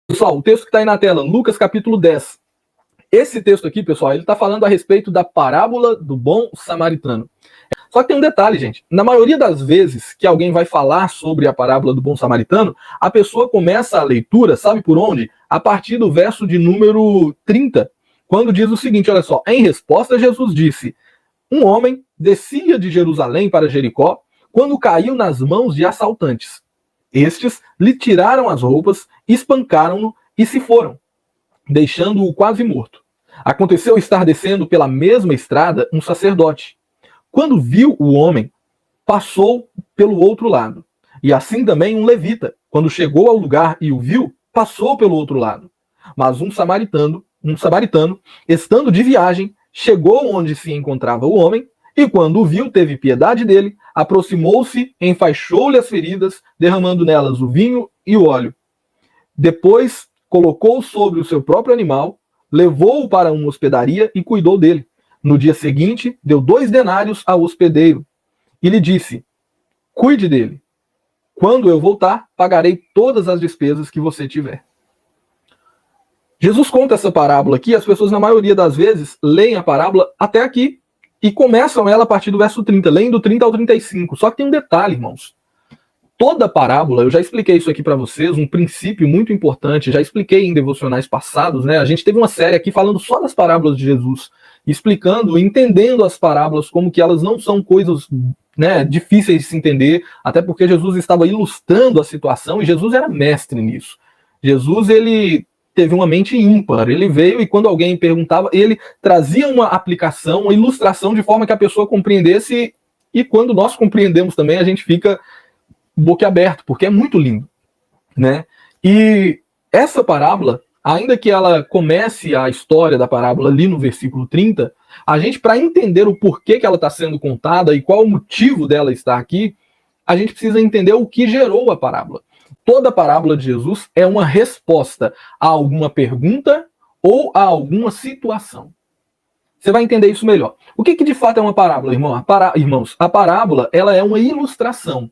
Pessoal, o texto que está aí na tela, Lucas capítulo 10. Esse texto aqui, pessoal, ele está falando a respeito da parábola do bom samaritano. Só que tem um detalhe, gente. Na maioria das vezes que alguém vai falar sobre a parábola do bom samaritano, a pessoa começa a leitura, sabe por onde? A partir do verso de número 30, quando diz o seguinte, olha só. Em resposta, Jesus disse, um homem descia de Jerusalém para Jericó quando caiu nas mãos de assaltantes. Estes lhe tiraram as roupas, espancaram-no e se foram, deixando-o quase morto. Aconteceu estar descendo pela mesma estrada um sacerdote. Quando viu o homem, passou pelo outro lado. E assim também um levita, quando chegou ao lugar e o viu, passou pelo outro lado. Mas um samaritano, estando de viagem, chegou onde se encontrava o homem, e quando o viu, teve piedade dele, aproximou-se, enfaixou-lhe as feridas, derramando nelas o vinho e o óleo. Depois colocou sobre o seu próprio animal, levou-o para uma hospedaria e cuidou dele. No dia seguinte, deu 2 denários ao hospedeiro e lhe disse, cuide dele. Quando eu voltar, pagarei todas as despesas que você tiver. Jesus conta essa parábola aqui, as pessoas na maioria das vezes leem a parábola até aqui e começam ela a partir do verso 30, leem do 30 ao 35. Só que tem um detalhe, irmãos. Toda parábola, eu já expliquei isso aqui para vocês, um princípio muito importante, já expliquei em devocionais passados, né? A gente teve uma série aqui falando só das parábolas de Jesus, explicando, entendendo as parábolas como que elas não são coisas, né, difíceis de se entender, até porque Jesus estava ilustrando a situação e Jesus era mestre nisso. Jesus, ele teve uma mente ímpar, ele veio e quando alguém perguntava, ele trazia uma aplicação, uma ilustração de forma que a pessoa compreendesse e quando nós compreendemos também a gente fica boquiaberto, porque é muito lindo, né? E essa parábola, ainda que ela comece a história da parábola ali no versículo 30, a gente, para entender o porquê que ela está sendo contada e qual o motivo dela estar aqui, a gente precisa entender o que gerou a parábola. Toda parábola de Jesus é uma resposta a alguma pergunta ou a alguma situação. Você vai entender isso melhor. O que de fato é uma parábola, irmãos? A parábola, ela é uma ilustração.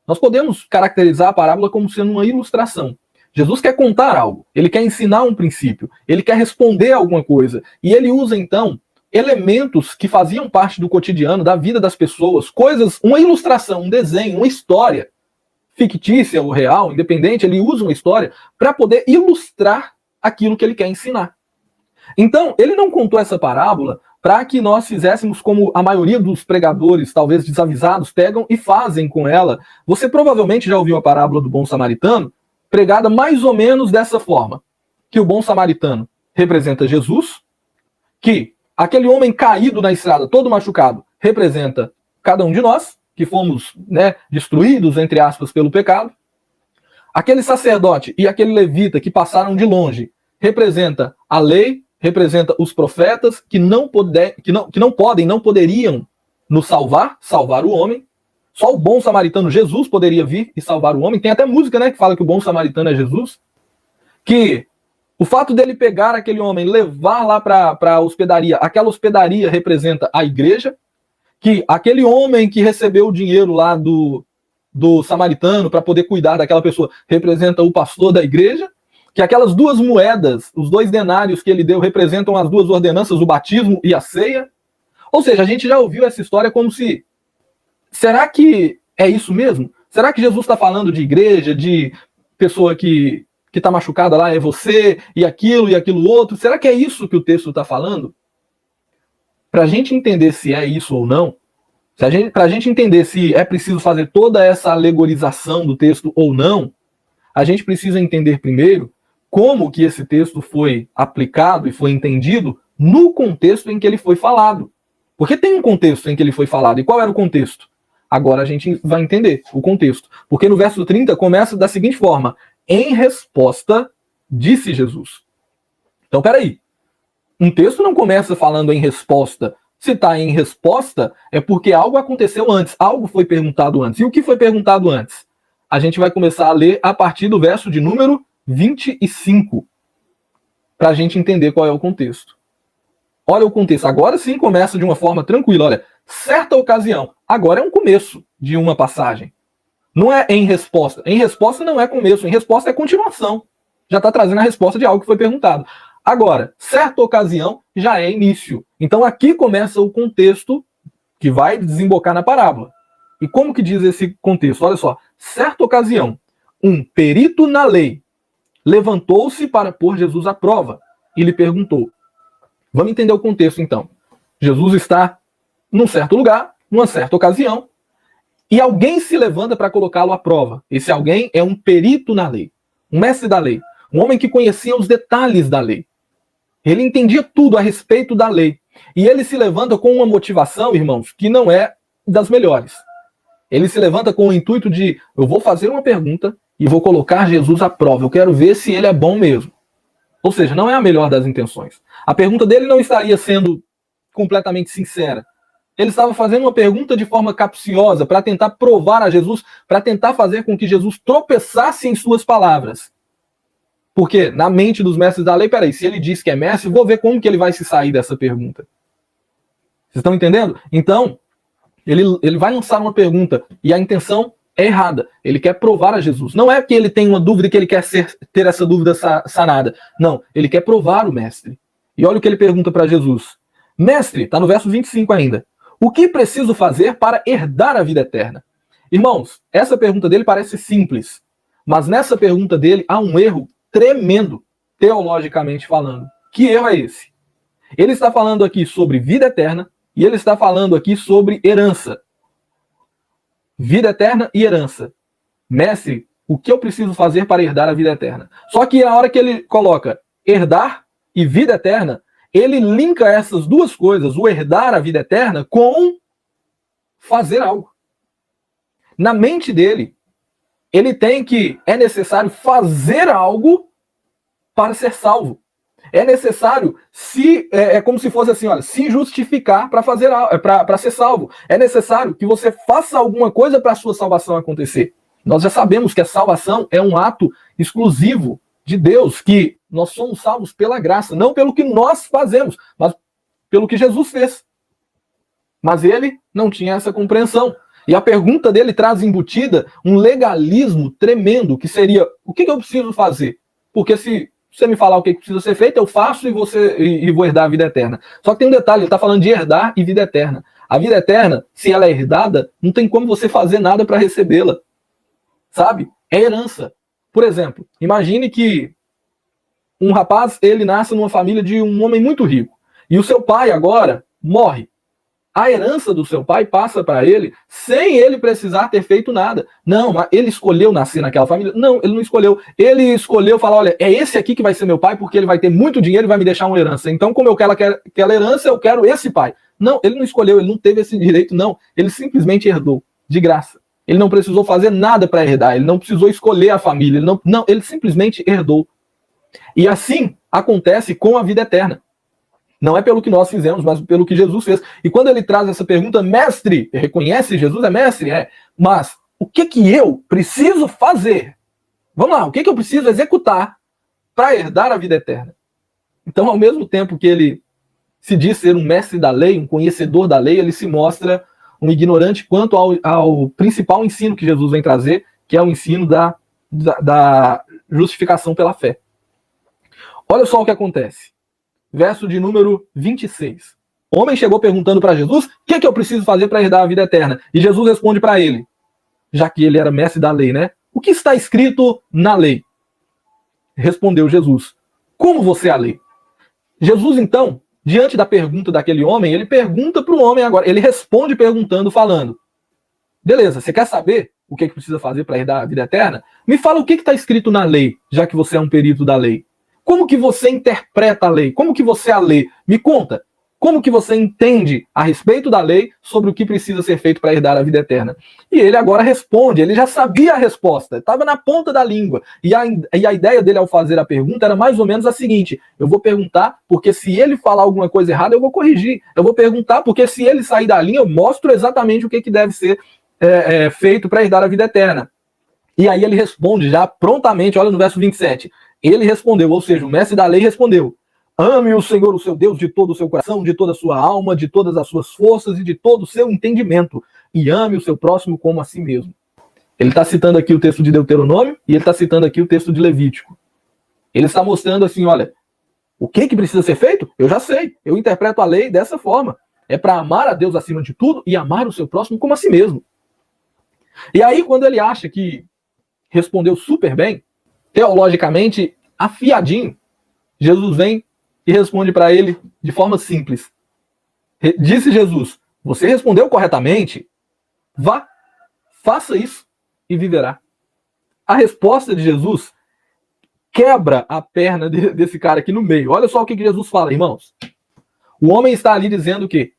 Nós podemos caracterizar a parábola como sendo uma ilustração. Jesus quer contar algo, ele quer ensinar um princípio, ele quer responder alguma coisa. E ele usa, então, elementos que faziam parte do cotidiano, da vida das pessoas, coisas, uma ilustração, um desenho, uma história, fictícia ou real, independente, ele usa uma história para poder ilustrar aquilo que ele quer ensinar. Então, ele não contou essa parábola para que nós fizéssemos como a maioria dos pregadores, talvez desavisados, pegam e fazem com ela. Você provavelmente já ouviu a parábola do bom samaritano, pregada mais ou menos dessa forma, que o bom samaritano representa Jesus, que aquele homem caído na estrada, todo machucado, representa cada um de nós, que fomos, né, destruídos, entre aspas, pelo pecado. Aquele sacerdote e aquele levita que passaram de longe, representa a lei, representa os profetas que não poderiam nos salvar o homem. Só o bom samaritano Jesus poderia vir e salvar o homem. Tem até música, né, que fala que o bom samaritano é Jesus. Que o fato dele pegar aquele homem, levar lá para a hospedaria, aquela hospedaria representa a igreja. Que aquele homem que recebeu o dinheiro lá do samaritano para poder cuidar daquela pessoa representa o pastor da igreja. Que aquelas 2 moedas, os 2 denários que ele deu, representam as 2 ordenanças, o batismo e a ceia. Ou seja, a gente já ouviu essa história como se... Será que é isso mesmo? Será que Jesus está falando de igreja, de pessoa que está machucada lá, é você, e aquilo outro? Será que é isso que o texto está falando? Para a gente entender se é isso ou não, para a gente entender se é preciso fazer toda essa alegorização do texto ou não, a gente precisa entender primeiro como que esse texto foi aplicado e foi entendido no contexto em que ele foi falado. Porque tem um contexto em que ele foi falado. E qual era o contexto? Agora a gente vai entender o contexto. Porque no verso 30 começa da seguinte forma: em resposta, disse Jesus. Então, peraí. Um texto não começa falando em resposta. Se está em resposta, é porque algo aconteceu antes, algo foi perguntado antes. E o que foi perguntado antes? A gente vai começar a ler a partir do verso de número 25, para a gente entender qual é o contexto. Olha o contexto. Agora sim começa de uma forma tranquila. Olha, certa ocasião. Agora é um começo de uma passagem. Não é em resposta. Em resposta não é começo. Em resposta é continuação. Já está trazendo a resposta de algo que foi perguntado. Agora, certa ocasião já é início. Então aqui começa o contexto que vai desembocar na parábola. E como que diz esse contexto? Olha só, certa ocasião, um perito na lei levantou-se para pôr Jesus à prova e lhe perguntou. Vamos entender o contexto então. Jesus está num certo lugar, numa certa ocasião, e alguém se levanta para colocá-lo à prova. Esse alguém é um perito na lei, um mestre da lei, um homem que conhecia os detalhes da lei. Ele entendia tudo a respeito da lei. E ele se levanta com uma motivação, irmãos, que não é das melhores. Ele se levanta com o intuito de, eu vou fazer uma pergunta e vou colocar Jesus à prova. Eu quero ver se ele é bom mesmo. Ou seja, não é a melhor das intenções. A pergunta dele não estaria sendo completamente sincera. Ele estava fazendo uma pergunta de forma capciosa para tentar provar a Jesus, para tentar fazer com que Jesus tropeçasse em suas palavras. Porque na mente dos mestres da lei, peraí, se ele diz que é mestre, vou ver como que ele vai se sair dessa pergunta. Vocês estão entendendo? Então, ele vai lançar uma pergunta e a intenção é errada. Ele quer provar a Jesus. Não é que ele tem uma dúvida e que ele quer ter essa dúvida sanada. Não, ele quer provar o mestre. E olha o que ele pergunta para Jesus. Mestre, está no verso 25 ainda. O que preciso fazer para herdar a vida eterna? Irmãos, essa pergunta dele parece simples, mas nessa pergunta dele há um erro tremendo, teologicamente falando. Que erro é esse? Ele está falando aqui sobre vida eterna e ele está falando aqui sobre herança. Vida eterna e herança. Mestre, o que eu preciso fazer para herdar a vida eterna? Só que na hora que ele coloca herdar e vida eterna, ele linka essas duas coisas, o herdar a vida eterna, com fazer algo. Na mente dele, ele tem que, é necessário fazer algo para ser salvo. É necessário é como se fosse assim, olha, se justificar para ser salvo. É necessário que você faça alguma coisa para a sua salvação acontecer. Nós já sabemos que a salvação é um ato exclusivo de Deus, que nós somos salvos pela graça, não pelo que nós fazemos, mas pelo que Jesus fez. Mas ele não tinha essa compreensão. E a pergunta dele traz embutida um legalismo tremendo, que seria, o que eu preciso fazer? Porque se você me falar o que precisa ser feito, eu faço e vou herdar a vida eterna. Só que tem um detalhe, ele está falando de herdar e vida eterna. A vida eterna, se ela é herdada, não tem como você fazer nada para recebê-la. Sabe? É herança. Por exemplo, imagine que um rapaz, ele nasce numa família de um homem muito rico. E o seu pai agora morre. A herança do seu pai passa para ele sem ele precisar ter feito nada. Não, mas ele escolheu nascer naquela família? Não, ele não escolheu. Ele escolheu falar, olha, é esse aqui que vai ser meu pai porque ele vai ter muito dinheiro e vai me deixar uma herança. Então, como eu quero aquela herança, eu quero esse pai. Não, ele não escolheu, ele não teve esse direito, não. Ele simplesmente herdou, de graça. Ele não precisou fazer nada para herdar, ele não precisou escolher a família, ele simplesmente herdou. E assim acontece com a vida eterna. Não é pelo que nós fizemos, mas pelo que Jesus fez. E quando ele traz essa pergunta, mestre, reconhece Jesus é mestre? É. Mas o que eu preciso fazer? Vamos lá, o que eu preciso executar para herdar a vida eterna? Então, ao mesmo tempo que ele se diz ser um mestre da lei, um conhecedor da lei, ele se mostra um ignorante quanto ao principal ensino que Jesus vem trazer, que é o ensino da justificação pela fé. Olha só o que acontece. Verso de número 26. O homem chegou perguntando para Jesus, o que eu preciso fazer para herdar a vida eterna? E Jesus responde para ele, já que ele era mestre da lei, né? O que está escrito na lei? Respondeu Jesus, como você a lê? Jesus, então, diante da pergunta daquele homem, ele pergunta para o homem agora, ele responde perguntando, falando, beleza, você quer saber o que precisa fazer para herdar a vida eterna? Me fala o que está escrito na lei, já que você é um perito da lei. Como que você interpreta a lei? Como que você a lê? Me conta. Como que você entende a respeito da lei sobre o que precisa ser feito para herdar a vida eterna? E ele agora responde, ele já sabia a resposta, estava na ponta da língua. E a ideia dele ao fazer a pergunta era mais ou menos a seguinte, eu vou perguntar porque se ele falar alguma coisa errada, eu vou corrigir. Eu vou perguntar porque se ele sair da linha, eu mostro exatamente o que deve ser feito para herdar a vida eterna. E aí ele responde já prontamente, olha no verso 27, ele respondeu, ou seja, o mestre da lei respondeu, ame o Senhor, o seu Deus, de todo o seu coração, de toda a sua alma, de todas as suas forças e de todo o seu entendimento, e ame o seu próximo como a si mesmo. Ele está citando aqui o texto de Deuteronômio e ele está citando aqui o texto de Levítico. Ele está mostrando assim, olha, o que precisa ser feito? Eu já sei. Eu interpreto a lei dessa forma. É para amar a Deus acima de tudo e amar o seu próximo como a si mesmo. E aí, quando ele acha que respondeu super bem, teologicamente afiadinho, Jesus vem e responde para ele de forma simples. Disse Jesus, você respondeu corretamente, vá, faça isso e viverá. A resposta de Jesus quebra a perna desse cara aqui no meio. Olha só o que Jesus fala, irmãos. O homem está ali dizendo o quê?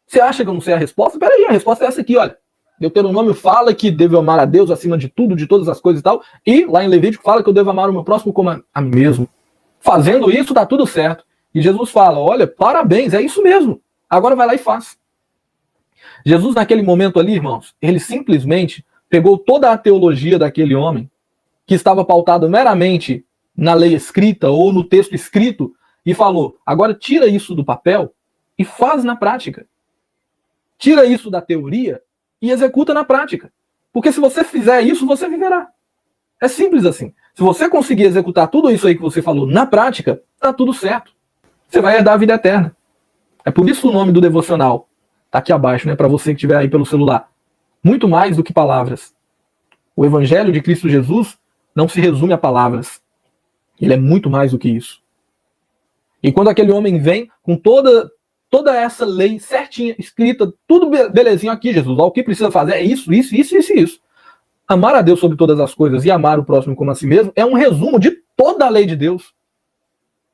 Você acha que eu não sei a resposta? Peraí, a resposta é essa aqui, olha. Deuteronômio fala que devo amar a Deus acima de tudo, de todas as coisas e tal. E lá em Levítico fala que eu devo amar o meu próximo como a mim mesmo. Fazendo isso, dá tudo certo. E Jesus fala, olha, parabéns, é isso mesmo. Agora vai lá e faz. Jesus, naquele momento ali, irmãos, ele simplesmente pegou toda a teologia daquele homem, que estava pautado meramente na lei escrita ou no texto escrito, e falou, agora tira isso do papel e faz na prática. Tira isso da teoria e executa na prática. Porque se você fizer isso, você viverá. É simples assim. Se você conseguir executar tudo isso aí que você falou na prática, tá tudo certo. Você vai herdar a vida eterna. É por isso o nome do devocional tá aqui abaixo, né, para você que estiver aí pelo celular. Muito mais do que palavras. O Evangelho de Cristo Jesus não se resume a palavras. Ele é muito mais do que isso. E quando aquele homem vem com toda essa lei certinha, escrita, tudo belezinho aqui, Jesus, ó, o que precisa fazer é isso, isso, isso, isso, isso. Amar a Deus sobre todas as coisas e amar o próximo como a si mesmo é um resumo de toda a lei de Deus.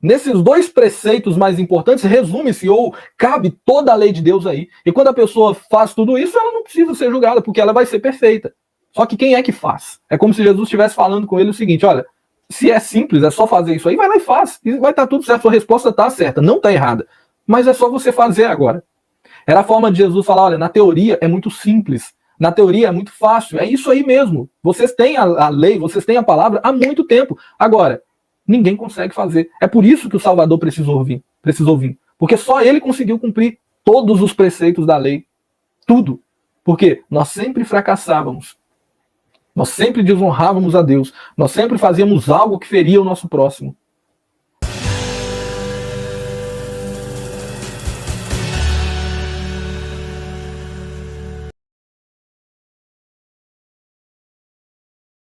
Nesses dois preceitos mais importantes, resume-se ou cabe toda a lei de Deus aí. E quando a pessoa faz tudo isso, ela não precisa ser julgada, porque ela vai ser perfeita. Só que quem é que faz? É como se Jesus estivesse falando com ele o seguinte, olha, se é simples, é só fazer isso aí, vai lá e faz. E vai estar tudo certo, sua resposta está certa, não está errada. Mas é só você fazer agora. Era a forma de Jesus falar, olha, na teoria é muito simples, na teoria é muito fácil, é isso aí mesmo. Vocês têm a lei, vocês têm a palavra há muito tempo. Agora, ninguém consegue fazer. É por isso que o Salvador precisou vir. Porque só ele conseguiu cumprir todos os preceitos da lei. Tudo. Porque nós sempre fracassávamos. Nós sempre desonrávamos a Deus. Nós sempre fazíamos algo que feria o nosso próximo.